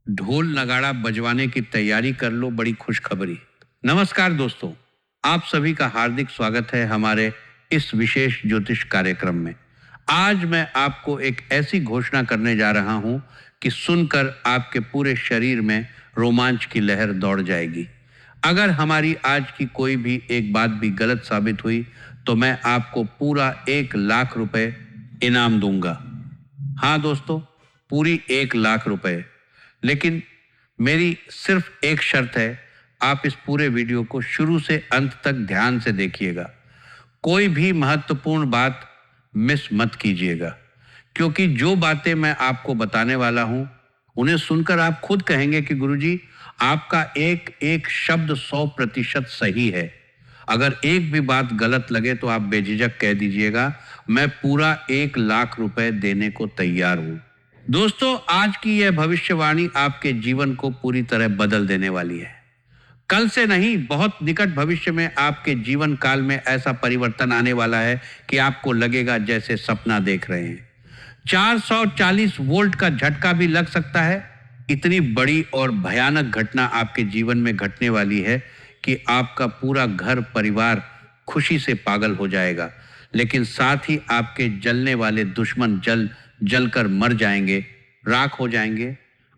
ढोल नगाड़ा बजवाने की तैयारी कर लो, बड़ी खुशखबरी। नमस्कार दोस्तों, आप सभी का हार्दिक स्वागत है हमारे इस विशेष ज्योतिष कार्यक्रम में। आज मैं आपको एक ऐसी घोषणा करने जा रहा हूं कि सुनकर आपके पूरे शरीर में रोमांच की लहर दौड़ जाएगी। अगर हमारी आज की कोई भी एक बात भी गलत साबित हुई तो मैं आपको पूरा 1 लाख रुपए इनाम दूंगा। हाँ दोस्तों, पूरी 1 लाख रुपए। लेकिन मेरी सिर्फ एक शर्त है, आप इस पूरे वीडियो को शुरू से अंत तक ध्यान से देखिएगा। कोई भी महत्वपूर्ण बात मिस मत कीजिएगा, क्योंकि जो बातें मैं आपको बताने वाला हूं उन्हें सुनकर आप खुद कहेंगे कि गुरुजी, आपका एक एक शब्द 100% सही है। अगर एक भी बात गलत लगे तो आप बेझिझक कह दीजिएगा, मैं पूरा 1 लाख रुपए देने को तैयार हूं। दोस्तों, आज की यह भविष्यवाणी आपके जीवन को पूरी तरह बदल देने वाली है। कल से नहीं, बहुत निकट भविष्य में आपके जीवन काल में ऐसा परिवर्तन आने वाला है कि आपको लगेगा जैसे सपना देख रहे हैं। 440 वोल्ट का झटका भी लग सकता है। इतनी बड़ी और भयानक घटना आपके जीवन में घटने वाली है कि आपका पूरा घर परिवार खुशी से पागल हो जाएगा, लेकिन साथ ही आपके जलने वाले दुश्मन जलकर मर जाएंगे, राख हो जाएंगे।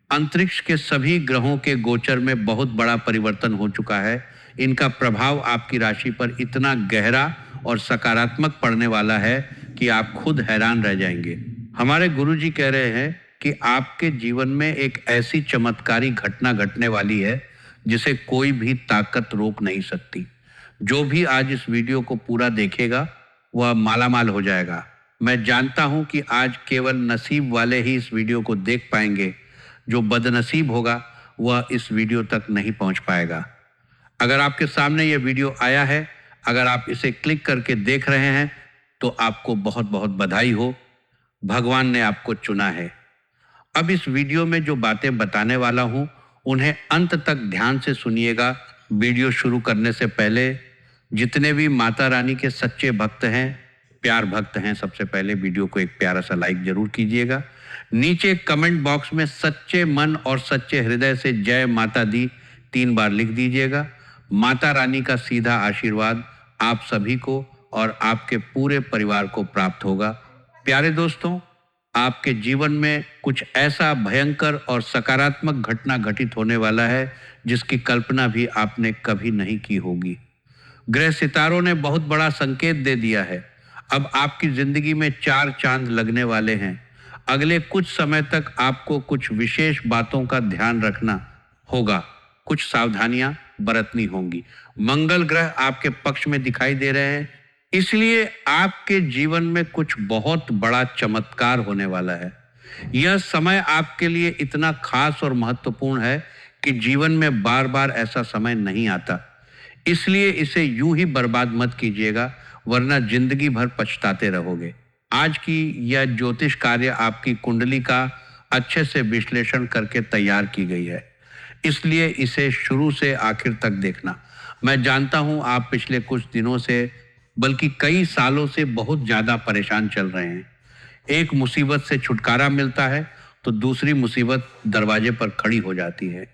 अंतरिक्ष के सभी ग्रहों के गोचर में बहुत बड़ा परिवर्तन हो चुका है। इनका प्रभाव आपकी राशि पर इतना गहरा और सकारात्मक पड़ने वाला है कि आप खुद हैरान रह जाएंगे। हमारे गुरुजी कह रहे हैं कि आपके जीवन में एक ऐसी चमत्कारी घटना घटने वाली है जिसे कोई भी ताकत रोक नहीं सकती। जो भी आज इस वीडियो को पूरा देखेगा वह मालामाल हो जाएगा। मैं जानता हूं कि आज केवल नसीब वाले ही इस वीडियो को देख पाएंगे। जो बदनसीब होगा वह इस वीडियो तक नहीं पहुंच पाएगा। अगर आपके सामने यह वीडियो आया है, अगर आप इसे क्लिक करके देख रहे हैं तो आपको बहुत बहुत बधाई हो। भगवान ने आपको चुना है। अब इस वीडियो में जो बातें बताने वाला हूं उन्हें अंत तक ध्यान से सुनिएगा। वीडियो शुरू करने से पहले जितने भी माता रानी के सच्चे भक्त हैं, प्यार भक्त हैं, सबसे पहले वीडियो को एक प्यारा सा लाइक जरूर कीजिएगा। नीचे कमेंट बॉक्स में सच्चे मन और सच्चे हृदय से जय माता दी 3 बार लिख दीजिएगा। माता रानी का सीधा आशीर्वाद आप सभी को और आपके पूरे परिवार को प्राप्त होगा। प्यारे दोस्तों, आपके जीवन में कुछ ऐसा भयंकर और सकारात्मक घटना घटित होने वाला है जिसकी कल्पना भी आपने कभी नहीं की होगी। ग्रह सितारों ने बहुत बड़ा संकेत दे दिया है। अब आपकी जिंदगी में 4 चांद लगने वाले हैं। अगले कुछ समय तक आपको कुछ विशेष बातों का ध्यान रखना होगा, कुछ सावधानियां बरतनी होंगी। मंगल ग्रह आपके पक्ष में दिखाई दे रहे हैं, इसलिए आपके जीवन में कुछ बहुत बड़ा चमत्कार होने वाला है। यह समय आपके लिए इतना खास और महत्वपूर्ण है कि जीवन में बार बार ऐसा समय नहीं आता। इसलिए इसे यूं ही बर्बाद मत कीजिएगा, वरना जिंदगी भर पछताते रहोगे। आज की यह ज्योतिष कार्य आपकी कुंडली का अच्छे से विश्लेषण करके तैयार की गई है, इसलिए इसे शुरू से आखिर तक देखना। मैं जानता हूं आप पिछले कुछ दिनों से, बल्कि कई सालों से बहुत ज्यादा परेशान चल रहे हैं। एक मुसीबत से छुटकारा मिलता है तो दूसरी मुसीबत दरवाजे पर खड़ी हो जाती है।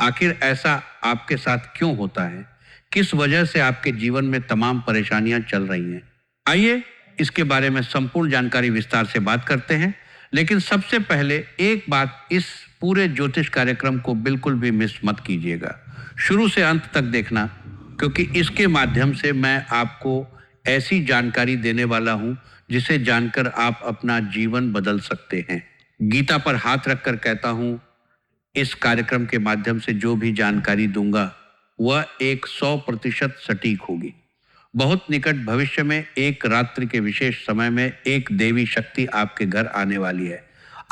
आखिर ऐसा आपके साथ क्यों होता है? किस वजह से आपके जीवन में तमाम परेशानियां चल रही हैं? आइए इसके बारे में संपूर्ण जानकारी विस्तार से बात करते हैं। लेकिन सबसे पहले एक बात, इस पूरे ज्योतिष कार्यक्रम को बिल्कुल भी मिस मत कीजिएगा। शुरू से अंत तक देखना, क्योंकि इसके माध्यम से मैं आपको ऐसी जानकारी देने वाला हूं जिसे जानकर आप अपना जीवन बदल सकते हैं। गीता पर हाथ रखकर कहता हूं, इस कार्यक्रम के माध्यम से जो भी जानकारी दूंगा वह 100% सटीक होगी। बहुत निकट भविष्य में एक रात्रि के विशेष समय में एक देवी शक्ति आपके घर आने वाली है।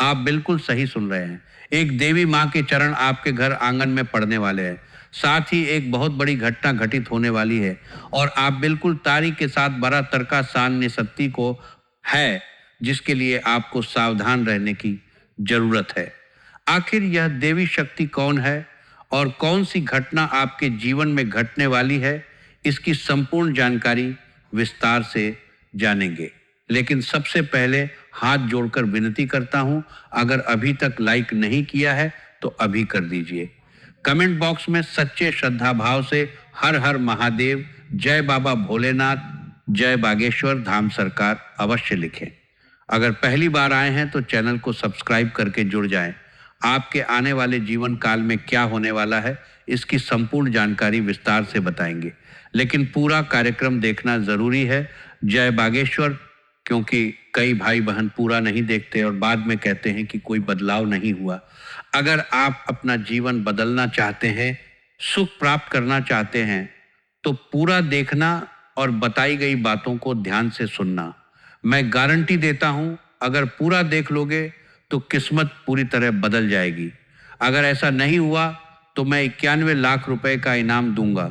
आप बिल्कुल सही सुन रहे हैं। एक देवी माँ के चरण आपके घर आंगन में पड़ने वाले हैं। साथ ही एक बहुत बड़ी घटना घटित होने वाली है और आप बिल्कुल तारीख के साथ बड़ा तड़का सानने सत्ती को है, जिसके लिए आपको सावधान रहने की जरूरत है। आखिर यह देवी शक्ति कौन है और कौन सी घटना आपके जीवन में घटने वाली है, इसकी संपूर्ण जानकारी विस्तार से जानेंगे। लेकिन सबसे पहले हाथ जोड़कर विनती करता हूं, अगर अभी तक लाइक नहीं किया है तो अभी कर दीजिए। कमेंट बॉक्स में सच्चे श्रद्धा भाव से हर हर महादेव, जय बाबा भोलेनाथ, जय बागेश्वर धाम सरकार अवश्य लिखें। अगर पहली बार आए हैं तो चैनल को सब्सक्राइब करके जुड़ जाएं। आपके आने वाले जीवन काल में क्या होने वाला है इसकी संपूर्ण जानकारी विस्तार से बताएंगे, लेकिन पूरा कार्यक्रम देखना जरूरी है। जय बागेश्वर, क्योंकि कई भाई बहन पूरा नहीं देखते और बाद में कहते हैं कि कोई बदलाव नहीं हुआ। अगर आप अपना जीवन बदलना चाहते हैं, सुख प्राप्त करना चाहते हैं, तो पूरा देखना और बताई गई बातों को ध्यान से सुनना। मैं गारंटी देता हूं, अगर पूरा देख लोगे तो किस्मत पूरी तरह बदल जाएगी। अगर ऐसा नहीं हुआ तो मैं 91 लाख रुपए का इनाम दूंगा।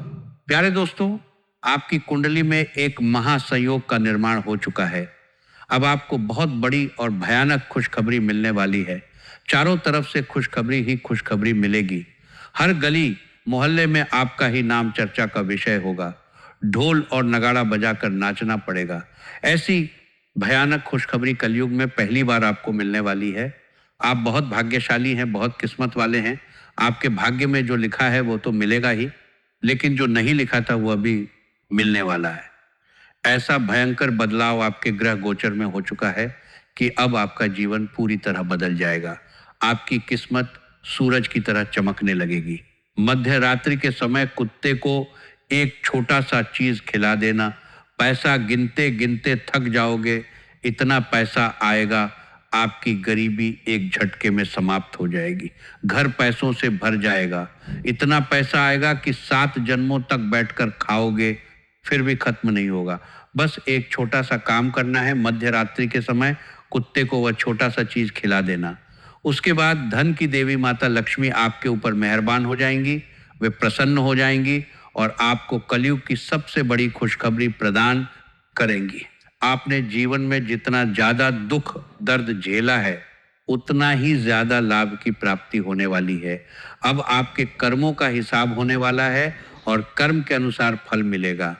प्यारे दोस्तों, आपकी कुंडली में एक महासंयोग का निर्माण हो चुका है। अब आपको बहुत बड़ी और भयानक खुशखबरी मिलने वाली है। चारों तरफ से खुशखबरी ही खुशखबरी मिलेगी। हर गली मोहल्ले में आपका ही नाम चर्चा का विषय होगा। ढोल और नगाड़ा बजाकर नाचना पड़ेगा। ऐसी भयानक खुशखबरी कलयुग में पहली बार आपको मिलने वाली है। आप बहुत भाग्यशाली हैं, बहुत किस्मत वाले हैं। आपके भाग्य में जो लिखा है वो तो मिलेगा ही, लेकिन जो नहीं लिखा था वो अभी मिलने वाला है। ऐसा भयंकर बदलाव आपके ग्रह गोचर में हो चुका है कि अब आपका जीवन पूरी तरह बदल जाएगा। आपकी किस्मत सूरज की तरह चमकने लगेगी। मध्य रात्रि के समय कुत्ते को एक छोटा सा चीज खिला देना, पैसा गिनते गिनते थक जाओगे। इतना पैसा आएगा, आपकी गरीबी एक झटके में समाप्त हो जाएगी। घर पैसों से भर जाएगा। इतना पैसा आएगा कि 7 जन्मों तक बैठकर खाओगे, फिर भी खत्म नहीं होगा। बस एक छोटा सा काम करना है। मध्य रात्रि के समय कुत्ते को वह छोटा सा चीज खिला देना। उसके बाद धन की देवी माता लक्ष्मी आपके ऊपर मेहरबान हो जाएंगी। वे प्रसन्न हो जाएंगी और आपको कलयुग की सबसे बड़ी खुशखबरी प्रदान करेंगी। आपने जीवन में जितना ज्यादा दुख दर्द झेला है, उतना ही ज्यादा लाभ की प्राप्ति होने वाली है। अब आपके कर्मों का हिसाब होने वाला है और कर्म के अनुसार फल मिलेगा।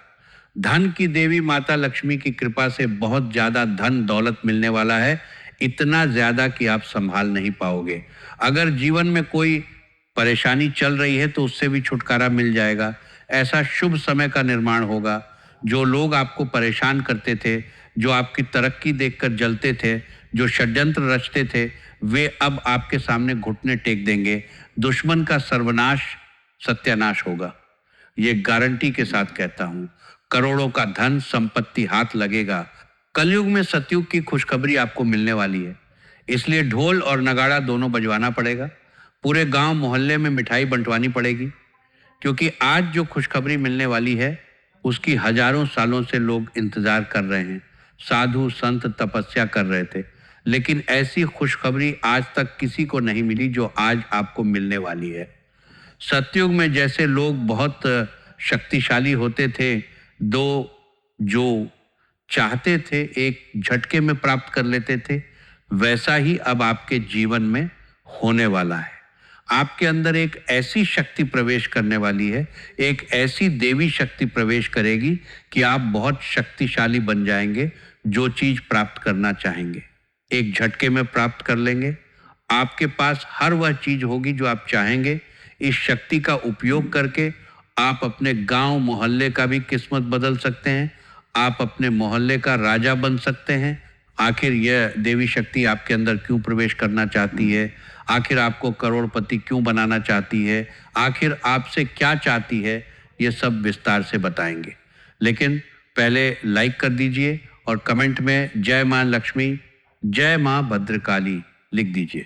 धन की देवी माता लक्ष्मी की कृपा से बहुत ज्यादा धन दौलत मिलने वाला है, इतना ज्यादा कि आप संभाल नहीं पाओगे। अगर जीवन में कोई परेशानी चल रही है तो उससे भी छुटकारा मिल जाएगा। ऐसा शुभ समय का निर्माण होगा। जो लोग आपको परेशान करते थे, जो आपकी तरक्की देखकर जलते थे, जो षड्यंत्र रचते थे, वे अब आपके सामने घुटने टेक देंगे। दुश्मन का सर्वनाश सत्यानाश होगा। ये गारंटी के साथ कहता हूं। करोड़ों का धन संपत्ति हाथ लगेगा। कलयुग में सतयुग की खुशखबरी आपको मिलने वाली है, इसलिए ढोल और नगाड़ा दोनों बजवाना पड़ेगा। पूरे गांव मोहल्ले में मिठाई बंटवानी पड़ेगी, क्योंकि आज जो खुशखबरी मिलने वाली है उसकी हजारों सालों से लोग इंतजार कर रहे हैं। साधु संत तपस्या कर रहे थे, लेकिन ऐसी खुशखबरी आज तक किसी को नहीं मिली जो आज आपको मिलने वाली है। सतयुग में जैसे लोग बहुत शक्तिशाली होते थे, दो जो चाहते थे एक झटके में प्राप्त कर लेते थे, वैसा ही अब आपके जीवन में होने वाला है। आपके अंदर एक ऐसी शक्ति प्रवेश करने वाली है, एक ऐसी देवी शक्ति प्रवेश करेगी कि आप बहुत शक्तिशाली बन जाएंगे। जो चीज प्राप्त करना चाहेंगे एक झटके में प्राप्त कर लेंगे। आपके पास हर वह चीज होगी जो आप चाहेंगे। इस शक्ति का उपयोग करके आप अपने गांव मोहल्ले का भी किस्मत बदल सकते हैं। आप अपने मोहल्ले का राजा बन सकते हैं। आखिर यह देवी शक्ति आपके अंदर क्यों प्रवेश करना चाहती है? आखिर आपको करोड़पति क्यों बनाना चाहती है? आखिर आपसे क्या चाहती है? ये सब विस्तार से बताएंगे, लेकिन पहले लाइक कर दीजिए और कमेंट में जय मां लक्ष्मी, जय मां भद्रकाली लिख दीजिए।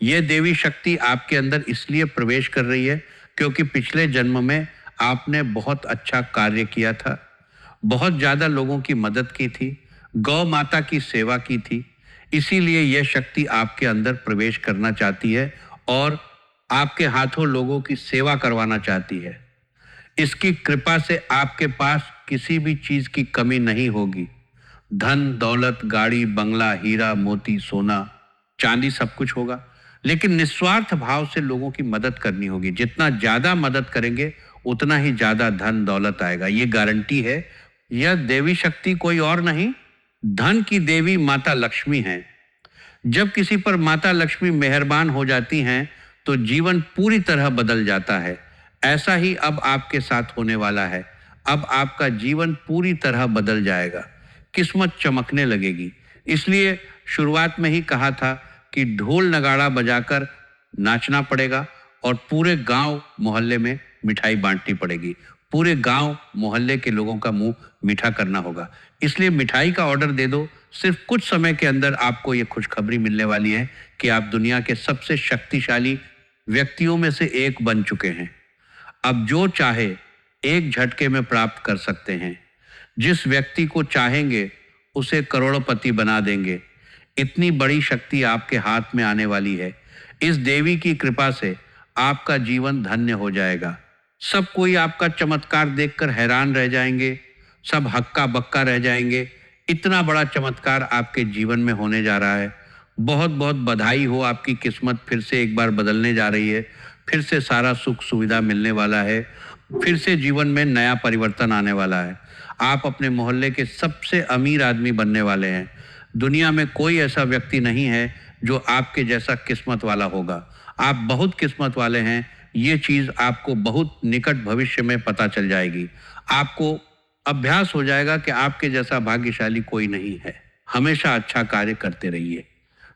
यह देवी शक्ति आपके अंदर इसलिए प्रवेश कर रही है क्योंकि पिछले जन्म में आपने बहुत अच्छा कार्य किया था, बहुत ज्यादा लोगों की मदद की थी, गौ माता की सेवा की थी। इसीलिए यह शक्ति आपके अंदर प्रवेश करना चाहती है और आपके हाथों लोगों की सेवा करवाना चाहती है। इसकी कृपा से आपके पास किसी भी चीज की कमी नहीं होगी। धन दौलत, गाड़ी बंगला, हीरा मोती, सोना चांदी सब कुछ होगा, लेकिन निस्वार्थ भाव से लोगों की मदद करनी होगी। जितना ज्यादा मदद करेंगे उतना ही ज्यादा धन दौलत आएगा, ये गारंटी है। यह देवी शक्ति कोई और नहीं, धन की देवी माता लक्ष्मी है। जब किसी पर माता लक्ष्मी मेहरबान हो जाती हैं तो जीवन पूरी तरह बदल जाता है। ऐसा ही अब आपके साथ होने वाला है। अब आपका जीवन पूरी तरह बदल जाएगा, किस्मत चमकने लगेगी। इसलिए शुरुआत में ही कहा था कि ढोल नगाड़ा बजाकर नाचना पड़ेगा और पूरे गांव मोहल्ले में मिठाई बांटनी पड़ेगी। पूरे गांव मोहल्ले के लोगों का मुंह मीठा करना होगा। इसलिए मिठाई का ऑर्डर दे दो। सिर्फ कुछ समय के अंदर आपको ये खुशखबरी मिलने वाली है कि आप दुनिया के सबसे शक्तिशाली व्यक्तियों में से एक बन चुके हैं। अब जो चाहे एक झटके में प्राप्त कर सकते हैं। जिस व्यक्ति को चाहेंगे उसे करोड़पति बना देंगे। इतनी बड़ी शक्ति आपके हाथ में आने वाली है। इस देवी की कृपा से आपका जीवन धन्य हो जाएगा। सब कोई आपका चमत्कार देखकर हैरान रह जाएंगे। सब हक्का बक्का रह जाएंगे। इतना बड़ा चमत्कार आपके जीवन में होने जा रहा है। बहुत बहुत बधाई हो, आपकी किस्मत फिर से एक बार बदलने जा रही है। फिर से सारा सुख सुविधा मिलने वाला है। फिर से जीवन में नया परिवर्तन आने वाला है। आप अपने मोहल्ले के सबसे अमीर आदमी बनने वाले हैं। दुनिया में कोई ऐसा व्यक्ति नहीं है जो आपके जैसा किस्मत वाला होगा। आप बहुत किस्मत वाले हैं। ये चीज़ आपको बहुत निकट भविष्य में पता चल जाएगी। आपको अभ्यास हो जाएगा कि आपके जैसा भाग्यशाली कोई नहीं है। हमेशा अच्छा कार्य करते रहिए।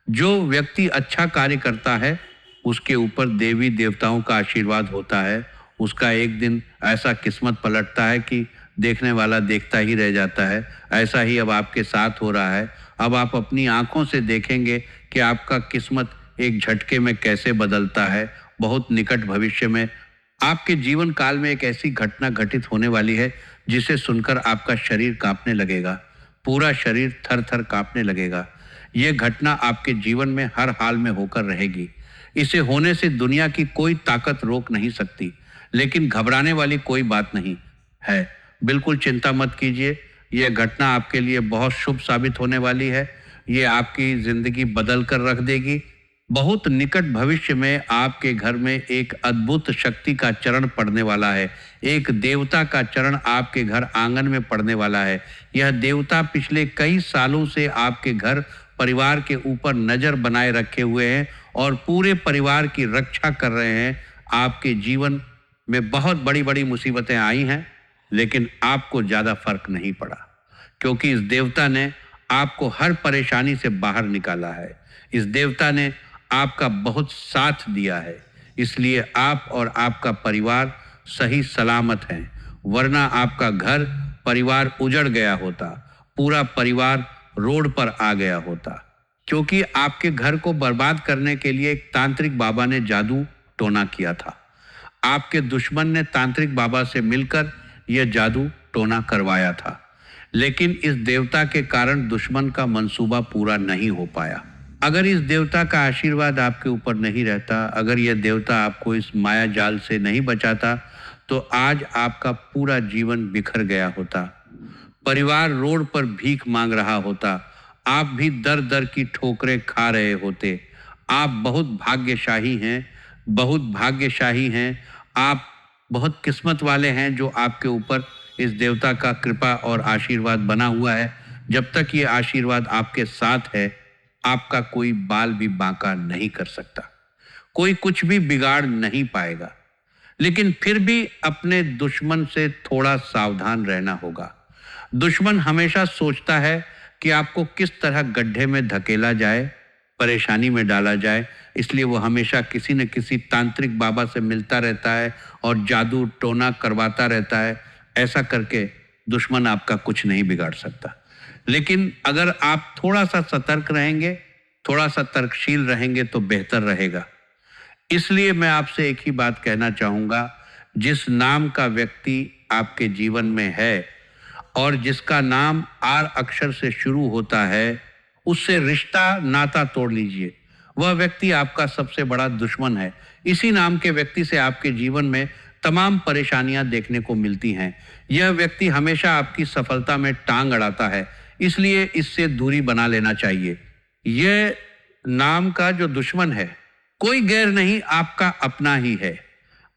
जो व्यक्ति अच्छा कार्य करता है उसके ऊपर देवी देवताओं का आशीर्वाद होता है। उसका एक दिन ऐसा किस्मत पलटता है कि देखने वाला देखता ही रह जाता है। ऐसा ही अब आपके साथ हो रहा है। अब आप अपनी आंखों से देखेंगे कि आपका किस्मत एक झटके में कैसे बदलता है। बहुत निकट भविष्य में आपके जीवन काल में एक ऐसी घटना घटित होने वाली है जिसे सुनकर आपका शरीर कांपने लगेगा। पूरा शरीर थर थर कांपने लगेगा। यह घटना आपके जीवन में हर हाल में होकर रहेगी। इसे होने से दुनिया की कोई ताकत रोक नहीं सकती। लेकिन घबराने वाली कोई बात नहीं है। बिल्कुल चिंता मत कीजिए। यह घटना आपके लिए बहुत शुभ साबित होने वाली है। ये आपकी जिंदगी बदल कर रख देगी। बहुत निकट भविष्य में आपके घर में एक अद्भुत शक्ति का चरण पड़ने वाला है। एक देवता का चरण आपके घर आंगन में पड़ने वाला है। यह देवता पिछले कई सालों से आपके घर परिवार के ऊपर नजर बनाए रखे हुए हैं और पूरे परिवार की रक्षा कर रहे हैं। आपके जीवन में बहुत बड़ी बड़ी मुसीबतें आई हैं, लेकिन आपको ज़्यादा फर्क नहीं पड़ा, क्योंकि इस देवता ने आपको हर परेशानी से बाहर निकाला है। इस देवता ने आपका बहुत साथ दिया है। इसलिए आप और आपका परिवार सही सलामत हैं। वरना आपका घर परिवार उजड़ गया होता। पूरा परिवार रोड पर आ गया होता, क्योंकि आपके घर को बर्बाद करने के लिए एक तांत्रिक बाबा ने जादू टोना किया था। आपके दुश्मन ने तांत्रिक बाबा से मिलकर यह जादू टोना करवाया था। लेकिन इस देवता के कारण दुश्मन का मंसूबा पूरा नहीं हो पाया। अगर इस देवता का आशीर्वाद आपके ऊपर नहीं रहता, अगर यह देवता आपको इस माया जाल से नहीं बचाता, तो आज आपका पूरा जीवन बिखर गया होता। परिवार रोड पर भीख मांग रहा होता। आप भी दर दर की ठोकरें खा रहे होते। आप बहुत भाग्यशाली हैं, बहुत भाग्यशाली हैं। आप बहुत किस्मत वाले हैं जो आपके ऊपर इस देवता का कृपा और आशीर्वाद बना हुआ है। जब तक ये आशीर्वाद आपके साथ है, आपका कोई बाल भी बांका नहीं कर सकता। कोई कुछ भी बिगाड़ नहीं पाएगा। लेकिन फिर भी अपने दुश्मन से थोड़ा सावधान रहना होगा। दुश्मन हमेशा सोचता है कि आपको किस तरह गड्ढे में धकेला जाए, परेशानी में डाला जाए। इसलिए वो हमेशा किसी न किसी तांत्रिक बाबा से मिलता रहता है और जादू टोना करवाता रहता है। ऐसा करके दुश्मन आपका कुछ नहीं बिगाड़ सकता। लेकिन अगर आप थोड़ा सा सतर्क रहेंगे, थोड़ा सा तर्कशील रहेंगे तो बेहतर रहेगा। इसलिए मैं आपसे एक ही बात कहना चाहूँगा, जिस नाम का व्यक्ति आपके जीवन में है और जिसका नाम आर अक्षर से शुरू होता है, उससे रिश्ता नाता तोड़ लीजिए। वह व्यक्ति आपका सबसे बड़ा दुश्मन है। इसी नाम के व्यक्ति से आपके जीवन में तमाम परेशानियां देखने को मिलती हैं। यह व्यक्ति हमेशा आपकी सफलता में टांग अड़ाता है। इसलिए इससे दूरी बना लेना चाहिए। यह नाम का जो दुश्मन है कोई गैर नहीं, आपका अपना ही है।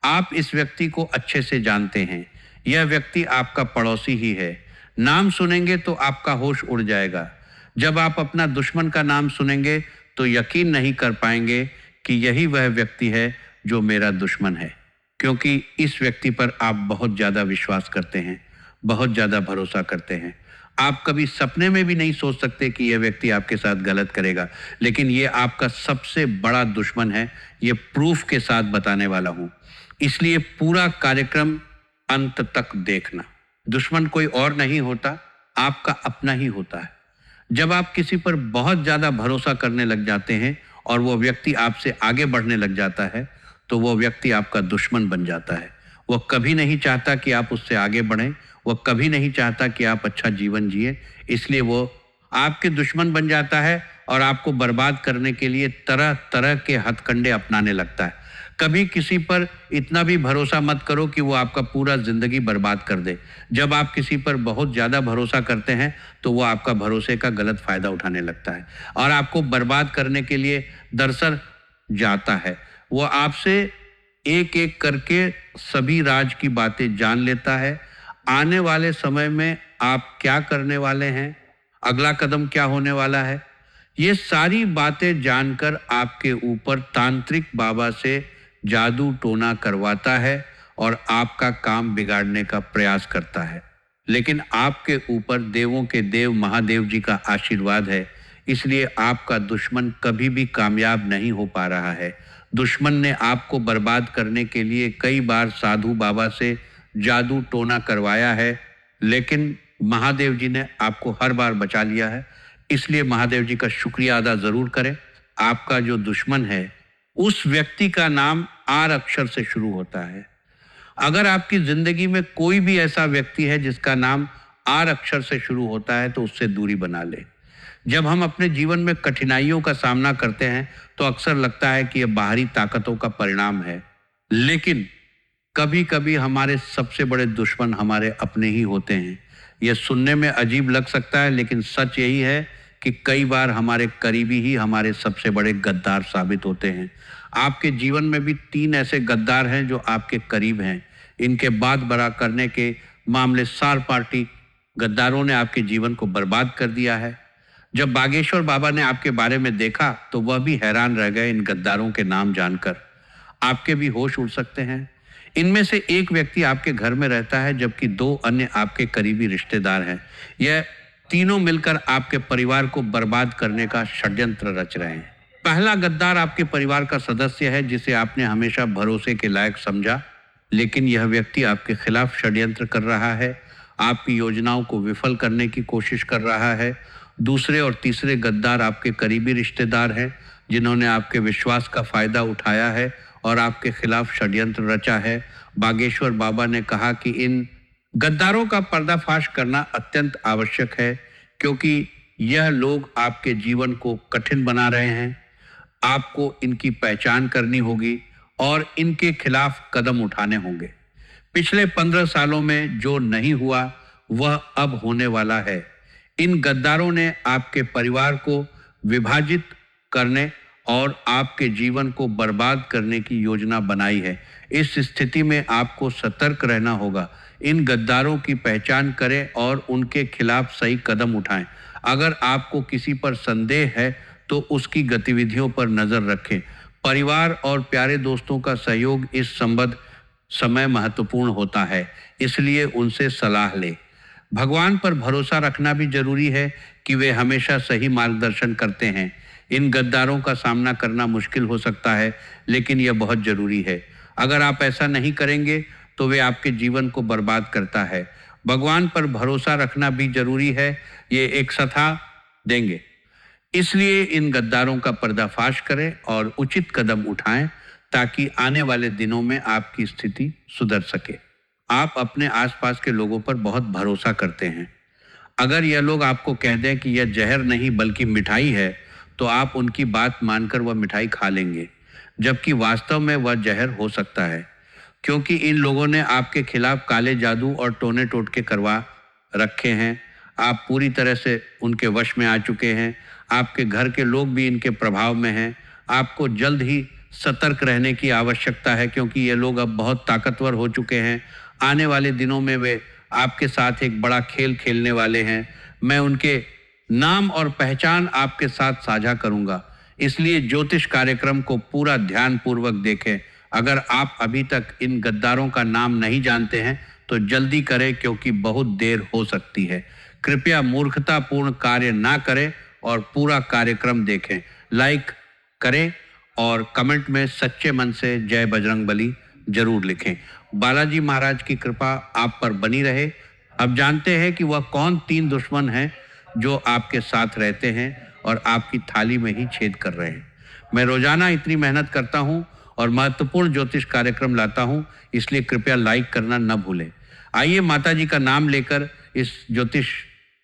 आप इस व्यक्ति को अच्छे से जानते हैं। यह व्यक्ति आपका पड़ोसी ही है। नाम सुनेंगे तो आपका होश उड़ जाएगा। जब आप अपना दुश्मन का नाम सुनेंगे तो यकीन नहीं कर पाएंगे कि यही वह व्यक्ति है जो मेरा दुश्मन है, क्योंकि इस व्यक्ति पर आप बहुत ज़्यादा विश्वास करते हैं, बहुत ज़्यादा भरोसा करते हैं। आप कभी सपने में भी नहीं सोच सकते कि यह व्यक्ति आपके साथ गलत करेगा, लेकिन ये आपका सबसे बड़ा दुश्मन है। ये प्रूफ के साथ बताने वाला हूँ, इसलिए पूरा कार्यक्रम अंत तक देखना। दुश्मन कोई और नहीं होता, आपका अपना ही होता है। जब आप किसी पर बहुत ज़्यादा भरोसा करने लग जाते हैं और वो व्यक्ति आपसे आगे बढ़ने लग जाता है, तो वो व्यक्ति आपका दुश्मन बन जाता है। वो कभी नहीं चाहता कि आप उससे आगे बढ़ें, वो कभी नहीं चाहता कि आप अच्छा जीवन जिए, इसलिए वो आपके दुश्मन बन जाता है और आपको बर्बाद करने के लिए तरह तरह के हथकंडे अपनाने लगता है। कभी किसी पर इतना भी भरोसा मत करो कि वो आपका पूरा जिंदगी बर्बाद कर दे। जब आप किसी पर बहुत ज़्यादा भरोसा करते हैं तो वो आपका भरोसे का गलत फ़ायदा उठाने लगता है और आपको बर्बाद करने के लिए दरअसल जाता है। वो आपसे एक एक करके सभी राज की बातें जान लेता है। आने वाले समय में आप क्या करने वाले हैं, अगला कदम क्या होने वाला है, ये सारी बातें जानकर आपके ऊपर तांत्रिक बाबा से जादू टोना करवाता है और आपका काम बिगाड़ने का प्रयास करता है। लेकिन आपके ऊपर देवों के देव महादेव जी का आशीर्वाद है, इसलिए आपका दुश्मन कभी भी कामयाब नहीं हो पा रहा है। दुश्मन ने आपको बर्बाद करने के लिए कई बार साधु बाबा से जादू टोना करवाया है, लेकिन महादेव जी ने आपको हर बार बचा लिया है। इसलिए महादेव जी का शुक्रिया अदा जरूर करें। आपका जो दुश्मन है उस व्यक्ति का नाम आर अक्षर से शुरू होता है। अगर आपकी जिंदगी में कोई भी ऐसा व्यक्ति है जिसका नाम आर अक्षर से शुरू होता है तो उससे दूरी बना ले। जब हम अपने जीवन में कठिनाइयों का सामना करते हैं तो अक्सर लगता है कि यह बाहरी ताकतों का परिणाम है, लेकिन कभी कभी हमारे सबसे बड़े दुश्मन हमारे अपने ही होते हैं। यह सुनने में अजीब लग सकता है, लेकिन सच यही है कि कई बार हमारे करीबी ही हमारे सबसे बड़े गद्दार साबित होते हैं। आपके जीवन में भी 3 ऐसे गद्दार हैं जो आपके करीब हैं। इनके बात बड़ा करने के मामले सार पार्टी गद्दारों ने आपके जीवन को बर्बाद कर दिया है। जब बागेश्वर बाबा ने आपके बारे में देखा तो वह भी हैरान रह गए इन गद्दारों के नाम जानकर। आपके भी होश उड़ सकते हैं। इनमें से एक व्यक्ति आपके घर में रहता है, जबकि 2 अन्य आपके करीबी रिश्तेदार हैं। यह तीनों मिलकर आपके परिवार को बर्बाद करने का षड्यंत्र रच रहे हैं। पहला गद्दार आपके परिवार का सदस्य है जिसे आपने हमेशा भरोसे के लायक समझा, लेकिन यह व्यक्ति आपके खिलाफ षड्यंत्र कर रहा है, आपकी योजनाओं को विफल करने की कोशिश कर रहा है। दूसरे और तीसरे गद्दार आपके करीबी रिश्तेदार हैं जिन्होंने आपके विश्वास का फायदा उठाया है और आपके खिलाफ षड्यंत्र रचा है। बागेश्वर बाबा ने कहा कि इन गद्दारों का पर्दाफाश करना अत्यंत आवश्यक है, क्योंकि यह लोग आपके जीवन को कठिन बना रहे हैं। आपको इनकी पहचान करनी होगी और इनके खिलाफ कदम उठाने होंगे। पिछले 15 सालों में जो नहीं हुआ वह अब होने वाला है। इन गद्दारों ने आपके परिवार को विभाजित करने और आपके जीवन को बर्बाद करने की योजना बनाई है। इस स्थिति में आपको सतर्क रहना होगा। इन गद्दारों की पहचान करें और उनके खिलाफ सही कदम उठाएं। अगर आपको किसी पर संदेह है तो उसकी गतिविधियों पर नजर रखें। परिवार और प्यारे दोस्तों का सहयोग इस संबंध समय महत्वपूर्ण होता है, इसलिए उनसे सलाह लें। भगवान पर भरोसा रखना भी जरूरी है कि वे हमेशा सही मार्गदर्शन करते हैं। इन गद्दारों का सामना करना मुश्किल हो सकता है, लेकिन यह बहुत जरूरी है। अगर आप ऐसा नहीं करेंगे तो वे आपके जीवन को बर्बाद करता है। भगवान पर भरोसा रखना भी जरूरी है, ये एक सथा देंगे। इसलिए इन गद्दारों का पर्दाफाश करें और उचित कदम उठाएं ताकि आने वाले दिनों में आपकी स्थिति सुधर सके। आप अपने आसपास के लोगों पर बहुत भरोसा करते हैं। अगर यह लोग आपको कह दें कि यह जहर नहीं बल्कि मिठाई है, तो आप उनकी बात मानकर वह मिठाई खा लेंगे, जबकि वास्तव में वह जहर हो सकता है, क्योंकि इन लोगों ने आपके खिलाफ काले जादू और टोने टोटके करवा रखे हैं। आप पूरी तरह से उनके वश में आ चुके हैं। आपके घर के लोग भी इनके प्रभाव में हैं। आपको जल्द ही सतर्क रहने की आवश्यकता है, क्योंकि ये लोग अब बहुत ताकतवर हो चुके हैं। आने वाले दिनों में वे आपके साथ एक बड़ा खेल खेलने वाले हैं। मैं उनके नाम और पहचान आपके साथ साझा करूंगा, इसलिए ज्योतिष कार्यक्रम को पूरा ध्यानपूर्वक देखें अगर आप अभी तक इन गद्दारों का नाम नहीं जानते हैं तो जल्दी करें, क्योंकि बहुत देर हो सकती है। कृपया मूर्खतापूर्ण कार्य ना करें और पूरा कार्यक्रम देखें। लाइक करें और कमेंट में सच्चे मन से जय बजरंगबली जरूर लिखें। बालाजी महाराज की कृपा आप पर बनी रहे। अब जानते हैं कि वह कौन 3 दुश्मन हैं जो आपके साथ रहते हैं और आपकी थाली में ही छेद कर रहे हैं। मैं रोजाना इतनी मेहनत करता हूं और महत्वपूर्ण ज्योतिष कार्यक्रम लाता हूं, इसलिए कृपया लाइक करना न भूलें। आइए माता जी का नाम लेकर इस ज्योतिष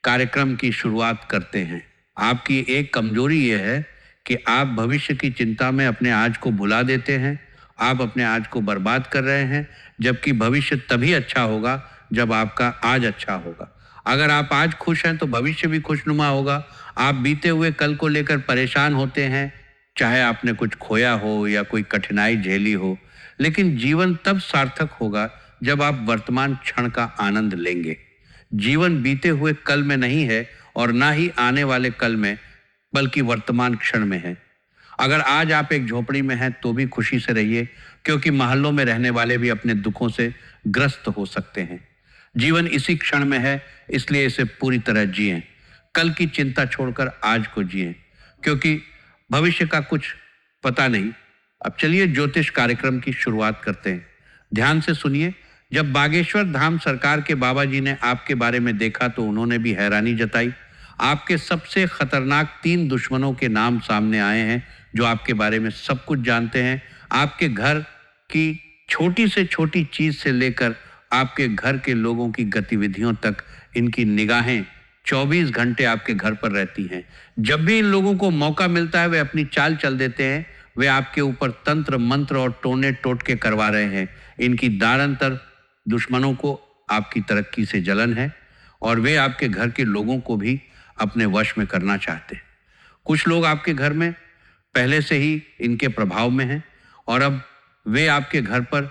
कार्यक्रम की शुरुआत करते हैं। आपकी एक कमजोरी यह है कि आप भविष्य की चिंता में अपने आज को भुला देते हैं। आप अपने आज को बर्बाद कर रहे हैं, जबकि भविष्य तभी अच्छा होगा जब आपका आज अच्छा होगा। अगर आप आज खुश हैं तो भविष्य भी खुशनुमा होगा। आप बीते हुए कल को लेकर परेशान होते हैं, चाहे आपने कुछ खोया हो या कोई कठिनाई झेली हो, लेकिन जीवन तब सार्थक होगा जब आप वर्तमान क्षण का आनंद लेंगे। जीवन बीते हुए कल में नहीं है और ना ही आने वाले कल में, बल्कि वर्तमान क्षण में है। अगर आज आप एक झोपड़ी में हैं तो भी खुशी से रहिए, क्योंकि मोहल्लों में रहने वाले भी अपने दुखों से ग्रस्त हो सकते हैं। जीवन इसी क्षण में है, इसलिए इसे पूरी तरह जिएं। कल की चिंता छोड़कर आज को जिएं, क्योंकि भविष्य का कुछ पता नहीं। अब चलिए ज्योतिष कार्यक्रम की शुरुआत करते हैं। ध्यान से सुनिए। जब बागेश्वर धाम सरकार के बाबा जी ने आपके बारे में देखा तो उन्होंने भी हैरानी जताई। आपके सबसे खतरनाक 3 दुश्मनों के नाम सामने आए हैं, जो आपके बारे में सब कुछ जानते हैं। आपके घर की छोटी से छोटी चीज से लेकर आपके घर के लोगों की गतिविधियों तक इनकी निगाहें 24 घंटे आपके घर पर रहती हैं। जब भी इन लोगों को मौका मिलता है वे अपनी चाल चल देते हैं। वे आपके ऊपर तंत्र मंत्र और टोने टोटके करवा रहे हैं। इनकी दारंतर दुश्मनों को आपकी तरक्की से जलन है और वे आपके घर के लोगों को भी अपने वश में करना चाहते हैं। कुछ लोग आपके घर में पहले से ही इनके प्रभाव में हैं और अब वे आपके घर पर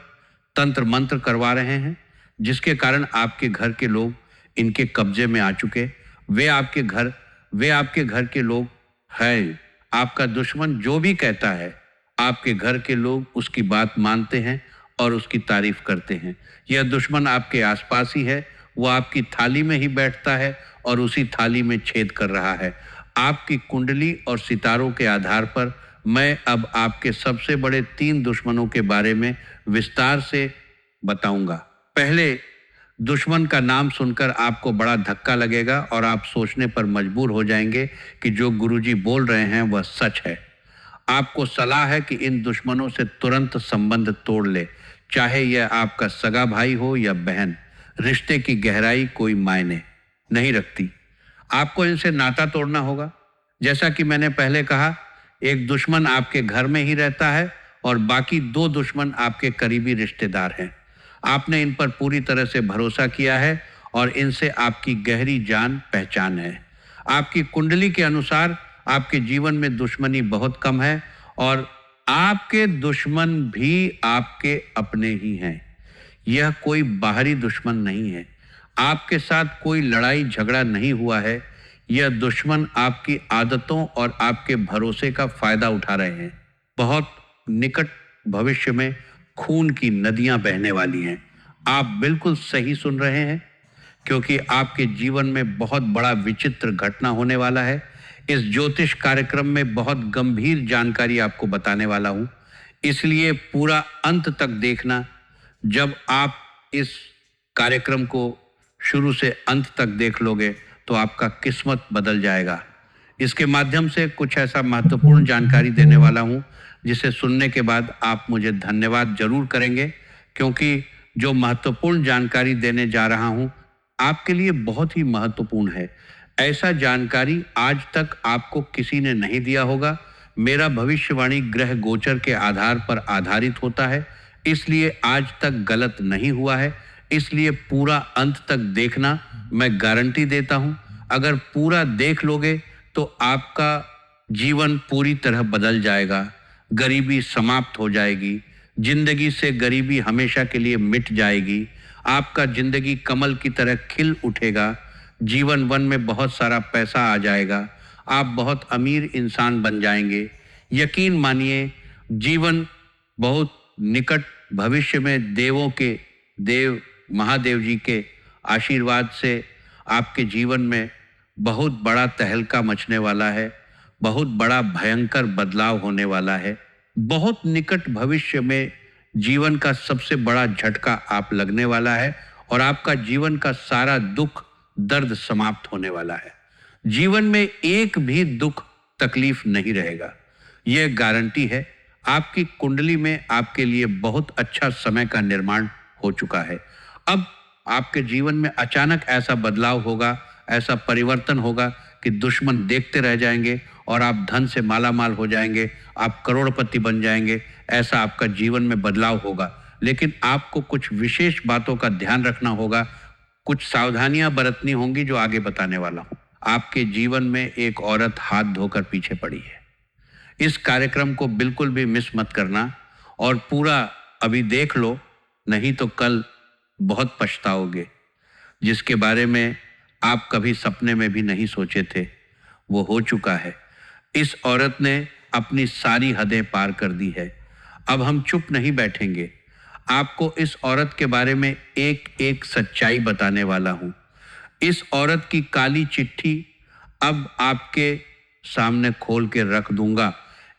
तंत्र मंत्र करवा रहे हैं, जिसके कारण आपके घर के लोग इनके कब्जे में आ चुके। वे आपके घर के लोग हैं। आपका दुश्मन जो भी कहता है, आपके घर के लोग उसकी बात मानते हैं और उसकी तारीफ करते हैं। यह दुश्मन आपके आसपास ही है। वो आपकी थाली में ही बैठता है और उसी थाली में छेद कर रहा है। आपकी कुंडली और सितारों के आधार पर मैं अब आपके सबसे बड़े 3 दुश्मनों के बारे में विस्तार से बताऊंगा। पहले दुश्मन का नाम सुनकर आपको बड़ा धक्का लगेगा और आप सोचने पर मजबूर हो जाएंगे कि जो गुरुजी बोल रहे हैं वह सच है। आपको सलाह है कि इन दुश्मनों से तुरंत संबंध तोड़ ले, चाहे यह आपका सगा भाई हो या बहन। रिश्ते की गहराई कोई मायने नहीं रखती। आपको इनसे नाता तोड़ना होगा। जैसा कि मैंने पहले कहा, एक दुश्मन आपके घर में ही रहता है और बाकी 2 दुश्मन आपके करीबी रिश्तेदार हैं। आपने इन पर पूरी तरह से भरोसा किया है और इनसे आपकी गहरी जान पहचान है। आपकी कुंडली के अनुसार आपके जीवन में दुश्मनी बहुत कम है और आपके दुश्मन भी आपके अपने ही हैं। यह कोई बाहरी दुश्मन नहीं है। आपके साथ कोई लड़ाई झगड़ा नहीं हुआ है। यह दुश्मन आपकी आदतों और आपके भरोसे का फायदा उठा रहे हैं। बहुत निकट भविष्य में खून की नदियां बहने वाली हैं। आप बिल्कुल सही सुन रहे हैं, क्योंकि आपके जीवन में बहुत बड़ा विचित्र घटना होने वाला है। इस ज्योतिष कार्यक्रम में बहुत गंभीर जानकारी आपको बताने वाला हूं, इसलिए पूरा अंत तक देखना। जब आप इस कार्यक्रम को शुरू से अंत तक देख लोगे तो आपका किस्मत बदल जाएगा। इसके माध्यम से कुछ ऐसा महत्वपूर्ण जानकारी देने वाला हूं जिसे सुनने के बाद आप मुझे धन्यवाद जरूर करेंगे, क्योंकि जो महत्वपूर्ण जानकारी देने जा रहा हूं आपके लिए बहुत ही महत्वपूर्ण है। ऐसा जानकारी आज तक आपको किसी ने नहीं दिया होगा। मेरा भविष्यवाणी ग्रह गोचर के आधार पर आधारित होता है, इसलिए आज तक गलत नहीं हुआ है। इसलिए पूरा अंत तक देखना, मैं गारंटी देता हूं। अगर पूरा देख लोगे तो आपका जीवन पूरी तरह बदल जाएगा। गरीबी समाप्त हो जाएगी। जिंदगी से गरीबी हमेशा के लिए मिट जाएगी। आपका जिंदगी कमल की तरह खिल उठेगा। जीवन वन में बहुत सारा पैसा आ जाएगा। आप बहुत अमीर इंसान बन जाएंगे। यकीन मानिए, जीवन बहुत निकट भविष्य में देवों के देव महादेव जी के आशीर्वाद से आपके जीवन में बहुत बड़ा तहलका मचने वाला है, बहुत बड़ा भयंकर बदलाव होने वाला है। बहुत निकट भविष्य में जीवन का सबसे बड़ा झटका आप लगने वाला है और आपका जीवन का सारा दुख दर्द समाप्त होने वाला है। जीवन में एक भी दुख तकलीफ नहीं रहेगा, यह गारंटी है। आपकी कुंडली में आपके लिए बहुत अच्छा समय का निर्माण हो चुका है। अब आपके जीवन में अचानक ऐसा बदलाव होगा, ऐसा परिवर्तन होगा कि दुश्मन देखते रह जाएंगे और आप धन से मालामाल हो जाएंगे, आप करोड़पति बन जाएंगे। ऐसा आपका जीवन में बदलाव होगा, लेकिन आपको कुछ विशेष बातों का ध्यान रखना होगा, कुछ सावधानियां बरतनी होंगी जो आगे बताने वाला हूं। आपके जीवन में एक औरत हाथ धोकर पीछे पड़ी है। इस कार्यक्रम को बिल्कुल भी मिस मत करना और पूरा अभी देख लो, नहीं तो कल बहुत पछताओगे। जिसके बारे में आप कभी सपने में भी नहीं सोचे थे, वो हो चुका है। इस औरत ने अपनी सारी हदें पार कर दी है। अब हम चुप नहीं बैठेंगे, आपको इस औरत के बारे में एक एक सच्चाई बताने वाला हूं। इस औरत की काली चिट्ठी अब आपके सामने खोल के रख दूंगा।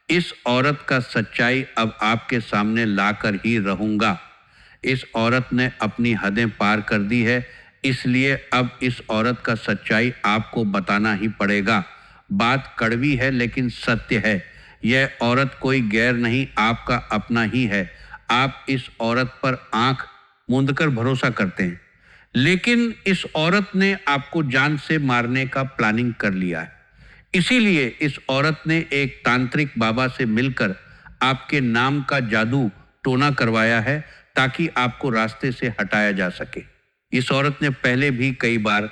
इस औरत का सच्चाई अब आपके सामने लाकर ही रहूंगा। इस औरत ने अपनी हदें पार कर दी है, इसलिए अब इस औरत का सच्चाई आपको बताना ही पड़ेगा। बात कड़वी है लेकिन सत्य है। यह औरत कोई गैर नहीं, आपका अपना ही है। आप इस औरत पर आंख मूंदकर भरोसा करते हैं, लेकिन इस औरत ने आपको जान से मारने का प्लानिंग कर लिया है। इसीलिए इस औरत ने एक तांत्रिक बाबा से मिलकर आपके नाम का जादू टोना करवाया है ताकि आपको रास्ते से हटाया जा सके। इस औरत ने पहले भी कई बार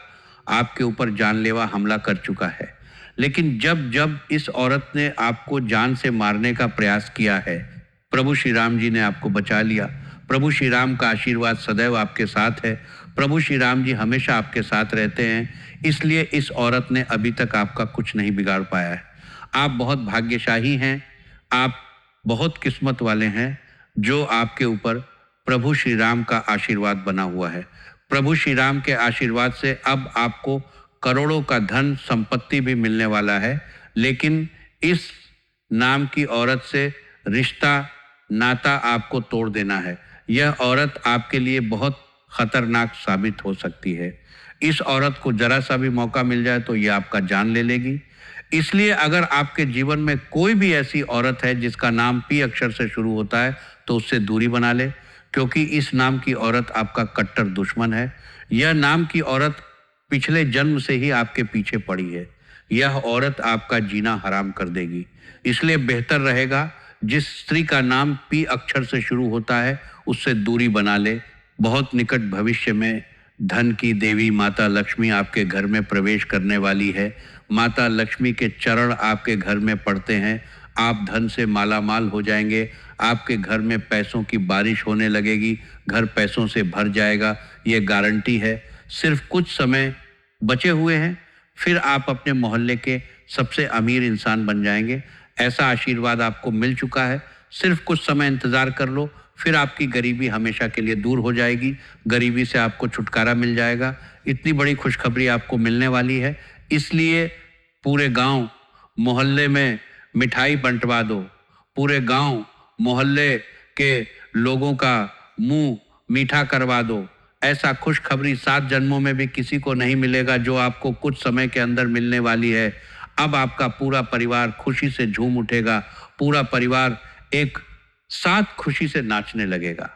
आपके ऊपर जानलेवा हमला कर चुका है, लेकिन जब जब इस औरत ने आपको जान से मारने का प्रयास किया है, प्रभु श्री राम जी ने आपको बचा लिया। प्रभु श्री राम का आशीर्वाद सदैव आपके साथ है। प्रभु श्री राम जी हमेशा आपके साथ रहते हैं, इसलिए इस औरत ने अभी तक आपका कुछ नहीं बिगाड़ पाया है। आप बहुत भाग्यशाली हैं, आप बहुत किस्मत वाले हैं जो आपके ऊपर प्रभु श्री राम का आशीर्वाद बना हुआ है। प्रभु श्री राम के आशीर्वाद से अब आपको करोड़ों का धन संपत्ति भी मिलने वाला है, लेकिन इस नाम की औरत से रिश्ता नाता आपको तोड़ देना है। यह औरत आपके लिए बहुत खतरनाक साबित हो सकती है। इस औरत को जरा सा भी मौका मिल जाए तो ये आपका जान ले लेगी। इसलिए अगर आपके जीवन में कोई भी ऐसी औरत है जिसका नाम पी अक्षर से शुरू होता है तो उससे दूरी बना ले, क्योंकि इस नाम की औरत आपका कट्टर दुश्मन है। यह नाम की औरत पिछले जन्म से ही आपके पीछे पड़ी है। यह औरत आपका जीना हराम कर देगी। इसलिए बेहतर रहेगा जिस स्त्री का नाम पी अक्षर से शुरू होता है उससे दूरी बना ले। बहुत निकट भविष्य में धन की देवी माता लक्ष्मी आपके घर में प्रवेश करने वाली है। माता लक्ष्मी के चरण आपके घर में पड़ते हैं, आप धन से मालामाल हो जाएंगे। आपके घर में पैसों की बारिश होने लगेगी, घर पैसों से भर जाएगा, ये गारंटी है। सिर्फ कुछ समय बचे हुए हैं, फिर आप अपने मोहल्ले के सबसे अमीर इंसान बन जाएंगे। ऐसा आशीर्वाद आपको मिल चुका है। सिर्फ कुछ समय इंतजार कर लो, फिर आपकी गरीबी हमेशा के लिए दूर हो जाएगी। गरीबी से आपको छुटकारा मिल जाएगा। इतनी बड़ी खुशखबरी आपको मिलने वाली है, इसलिए पूरे गांव मोहल्ले में मिठाई बंटवा दो। पूरे गांव मोहल्ले के लोगों का मुंह मीठा करवा दो। ऐसा खुशखबरी 7 जन्मों में भी किसी को नहीं मिलेगा जो आपको कुछ समय के अंदर मिलने वाली है। अब आपका पूरा परिवार खुशी से झूम उठेगा, पूरा परिवार एक साथ खुशी से नाचने लगेगा।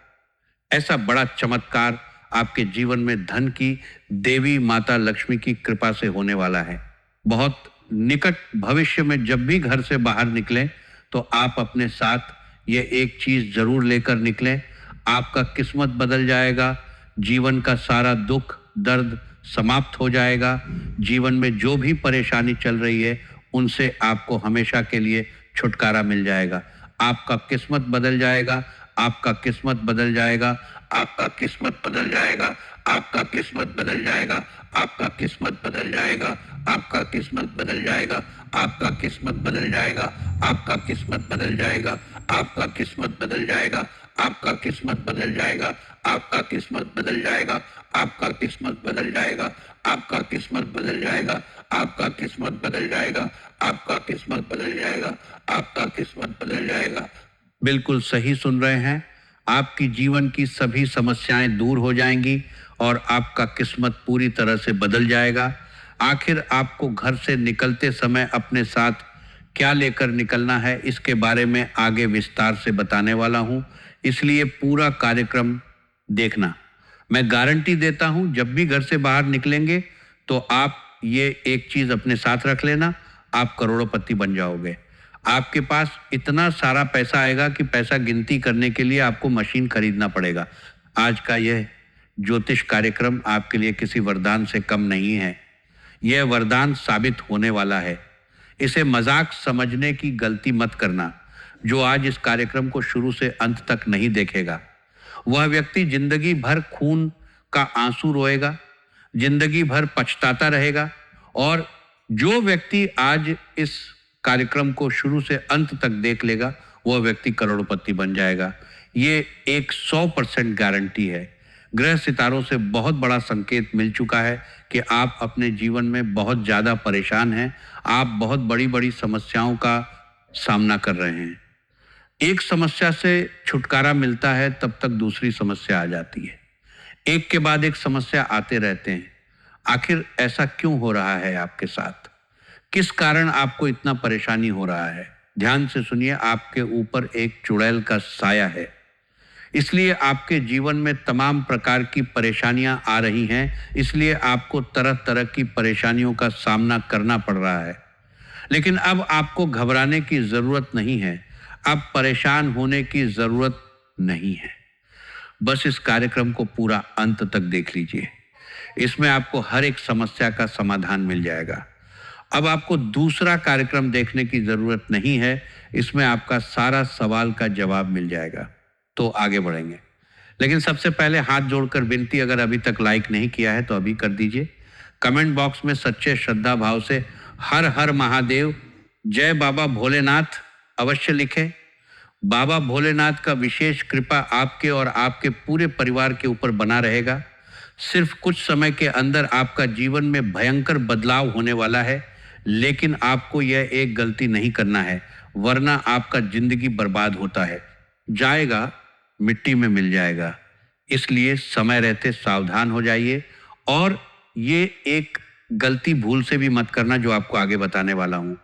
ऐसा बड़ा चमत्कार आपके जीवन में धन की देवी माता लक्ष्मी की कृपा से होने वाला है। बहुत निकट भविष्य में जब भी घर से बाहर निकलें तो आप अपने साथ ये एक चीज जरूर लेकर निकलें। आपका किस्मत बदल जाएगा, जीवन का सारा दुख दर्द समाप्त हो जाएगा। जीवन में जो भी परेशानी चल रही है उनसे आपको हमेशा के लिए छुटकारा मिल जाएगा। आपका किस्मत बदल जाएगा, आपका किस्मत बदल जाएगा, आपका किस्मत बदल जाएगा, आपका किस्मत बदल जाएगा, आपका किस्मत बदल जाएगा, आपका किस्मत बदल जाएगा, आपका किस्मत बदल जाएगा, आपका किस्मत बदल जाएगा, आपका किस्मत बदल जाएगा, आपका किस्मत बदल जाएगा, आपका किस्मत बदल जाएगा, आपका किस्मत बदल जाएगा, आपका किस्मत बदल जाएगा, आपका किस्मत बदल जाएगा, आपका किस्मत बदल जाएगा, आपका किस्मत बदल जाएगा। बिल्कुल सही सुन रहे हैं। आपकी जीवन की सभी समस्याएं दूर हो जाएंगी और आपका किस्मत पूरी तरह से बदल जाएगा। आखिर आपको घर से निकलते समय अपने साथ क्या लेकर निकलना है, इसके बारे में आगे विस्तार से बताने वाला हूं, इसलिए पूरा कार्यक्रम देखना। मैं गारंटी देता हूं, जब भी घर से बाहर निकलेंगे तो आप ये एक चीज अपने साथ रख लेना, आप करोड़पति बन जाओगे। आपके पास इतना सारा पैसा आएगा कि पैसा गिनती करने के लिए आपको मशीन खरीदना पड़ेगा। आज का यह ज्योतिष कार्यक्रम आपके लिए किसी वरदान से कम नहीं है। यह वरदान साबित होने वाला है। इसे मजाक समझने की गलती मत करना। जो आज इस कार्यक्रम को शुरू से अंत तक नहीं देखेगा, वह व्यक्ति जिंदगी भर खून का आंसू रोएगा, जिंदगी भर पछताता रहेगा। और जो व्यक्ति आज इस कार्यक्रम को शुरू से अंत तक देख लेगा, वह व्यक्ति करोड़पति बन जाएगा। ये एक 100% गारंटी है। ग्रह सितारों से बहुत बड़ा संकेत मिल चुका है कि आप अपने जीवन में बहुत ज़्यादा परेशान हैं। आप बहुत बड़ी बड़ी समस्याओं का सामना कर रहे हैं। एक समस्या से छुटकारा मिलता है, तब तक दूसरी समस्या आ जाती है। एक के बाद एक समस्या आते रहते हैं। आखिर ऐसा क्यों हो रहा है आपके साथ? किस कारण आपको इतना परेशानी हो रहा है? ध्यान से सुनिए, आपके ऊपर एक चुड़ैल का साया है, इसलिए आपके जीवन में तमाम प्रकार की परेशानियां आ रही हैं। इसलिए आपको तरह तरह की परेशानियों का सामना करना पड़ रहा है। लेकिन अब आपको घबराने की जरूरत नहीं है, अब परेशान होने की जरूरत नहीं है। बस इस कार्यक्रम को पूरा अंत तक देख लीजिए। इसमें आपको हर एक समस्या का समाधान मिल जाएगा। अब आपको दूसरा कार्यक्रम देखने की जरूरत नहीं है, इसमें आपका सारा सवाल का जवाब मिल जाएगा। तो आगे बढ़ेंगे, लेकिन सबसे पहले हाथ जोड़कर विनती, अगर अभी तक लाइक नहीं किया है तो अभी कर दीजिए। कमेंट बॉक्स में सच्चे श्रद्धा भाव से हर हर महादेव, जय बाबा भोलेनाथ अवश्य लिखें। बाबा भोलेनाथ का विशेष कृपा आपके और आपके पूरे परिवार के ऊपर बना रहेगा। सिर्फ कुछ समय के अंदर आपका जीवन में भयंकर बदलाव होने वाला है, लेकिन आपको यह एक गलती नहीं करना है, वरना आपका जिंदगी बर्बाद होता है। जाएगा मिट्टी में मिल जाएगा। इसलिए समय रहते सावधान हो जाइए और ये एक गलती भूल से भी मत करना जो आपको आगे बताने वाला हूं।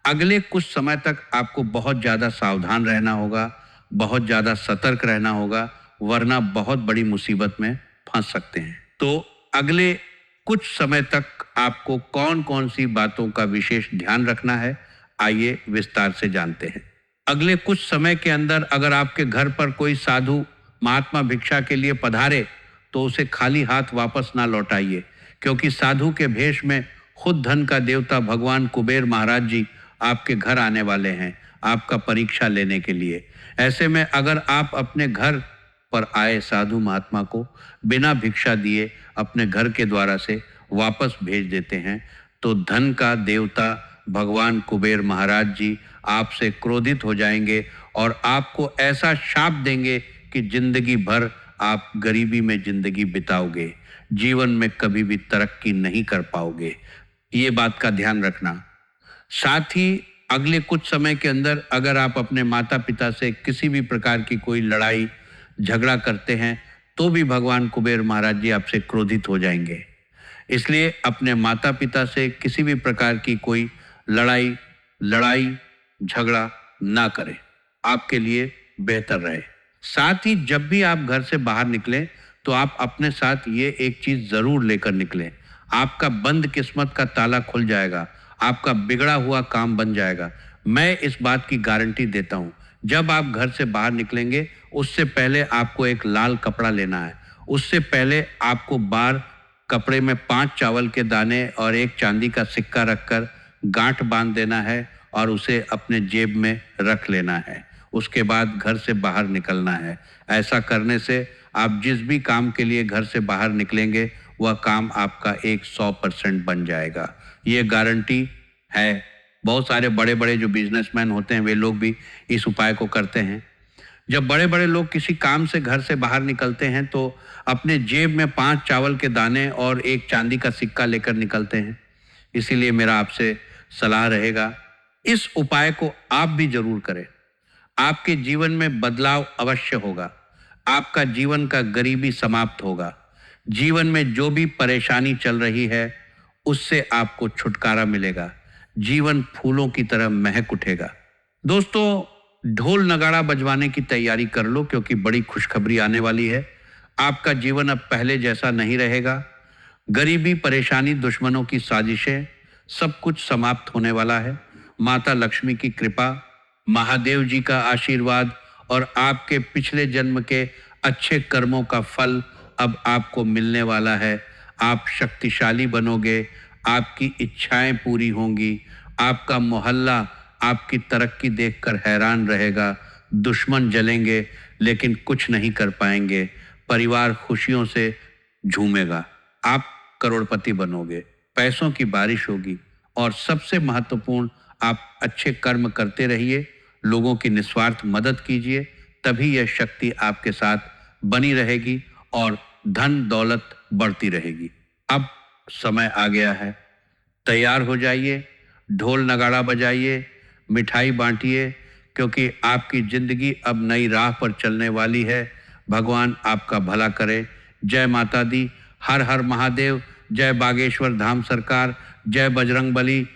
अगले कुछ समय तक आपको बहुत ज़्यादा सावधान रहना होगा, बहुत ज़्यादा सतर्क रहना होगा, वरना बहुत बड़ी मुसीबत में फंस सकते हैं। तो अगले कुछ समय तक आपको कौन कौन सी बातों का विशेष ध्यान रखना है, आइए विस्तार से जानते हैं। अगले कुछ समय के अंदर अगर आपके घर पर कोई साधु महात्मा भिक्षा के लिए पधारे तो उसे खाली हाथ वापस ना लौटाइए, क्योंकि साधु के भेष में खुद धन का देवता भगवान कुबेर महाराज जी आपके घर आने वाले हैं, आपका परीक्षा लेने के लिए। ऐसे में अगर आप अपने घर पर आए साधु महात्मा को बिना भिक्षा दिए अपने घर के द्वारा से वापस भेज देते हैं, तो धन का देवता भगवान कुबेर महाराज जी आपसे क्रोधित हो जाएंगे और आपको ऐसा शाप देंगे कि जिंदगी भर आप गरीबी में जिंदगी बिताओगे, जीवन में कभी भी तरक्की नहीं कर पाओगे। ये बात का ध्यान रखना। साथ ही अगले कुछ समय के अंदर अगर आप अपने माता पिता से किसी भी प्रकार की कोई लड़ाई झगड़ा करते हैं तो भी भगवान कुबेर महाराज जी आपसे क्रोधित हो जाएंगे। इसलिए अपने माता पिता से किसी भी प्रकार की कोई लड़ाई झगड़ा ना करें, आपके लिए बेहतर रहे। साथ ही जब भी आप घर से बाहर निकलें तो आप अपने साथ ये एक चीज जरूर लेकर निकलें, आपका बंद किस्मत का ताला खुल जाएगा, आपका बिगड़ा हुआ काम बन जाएगा। मैं इस बात की गारंटी देता हूं। जब आप घर से बाहर निकलेंगे उससे पहले आपको एक लाल कपड़ा लेना है। उससे पहले आपको बाहर कपड़े में 5 चावल के दाने और 1 चांदी का सिक्का रखकर गांठ बांध देना है और उसे अपने जेब में रख लेना है। उसके बाद घर से बाहर निकलना है। ऐसा करने से आप जिस भी काम के लिए घर से बाहर निकलेंगे वह काम आपका 100% बन जाएगा। ये गारंटी है। बहुत सारे बड़े बड़े जो बिजनेसमैन होते हैं वे लोग भी इस उपाय को करते हैं। जब बड़े बड़े लोग किसी काम से घर से बाहर निकलते हैं तो अपने जेब में 5 चावल के दाने और एक चांदी का सिक्का लेकर निकलते हैं। इसीलिए मेरा आपसे सलाह रहेगा, इस उपाय को आप भी जरूर करें। आपके जीवन में बदलाव अवश्य होगा। आपका जीवन का गरीबी समाप्त होगा। जीवन में जो भी परेशानी चल रही है उससे आपको छुटकारा मिलेगा। जीवन फूलों की तरह महक उठेगा। दोस्तों, ढोल नगाड़ा बजवाने की तैयारी कर लो, क्योंकि बड़ी खुशखबरी आने वाली है। आपका जीवन अब पहले जैसा नहीं रहेगा। गरीबी, परेशानी, दुश्मनों की साजिशें, सब कुछ समाप्त होने वाला है। माता लक्ष्मी की कृपा, महादेव जी का आशीर्वाद और आपके पिछले जन्म के अच्छे कर्मों का फल अब आपको मिलने वाला है। आप शक्तिशाली बनोगे, आपकी इच्छाएं पूरी होंगी, आपका मोहल्ला आपकी तरक्की देखकर हैरान रहेगा। दुश्मन जलेंगे लेकिन कुछ नहीं कर पाएंगे। परिवार खुशियों से झूमेगा। आप करोड़पति बनोगे, पैसों की बारिश होगी और सबसे महत्वपूर्ण, आप अच्छे कर्म करते रहिए, लोगों की निस्वार्थ मदद कीजिए, तभी यह शक्ति आपके साथ बनी रहेगी और धन दौलत बढ़ती रहेगी। अब समय आ गया है, तैयार हो जाइए, ढोल नगाड़ा बजाइए, मिठाई बांटिए, क्योंकि आपकी जिंदगी अब नई राह पर चलने वाली है। भगवान आपका भला करे। जय माता दी। हर हर महादेव। जय बागेश्वर धाम सरकार। जय बजरंग बली।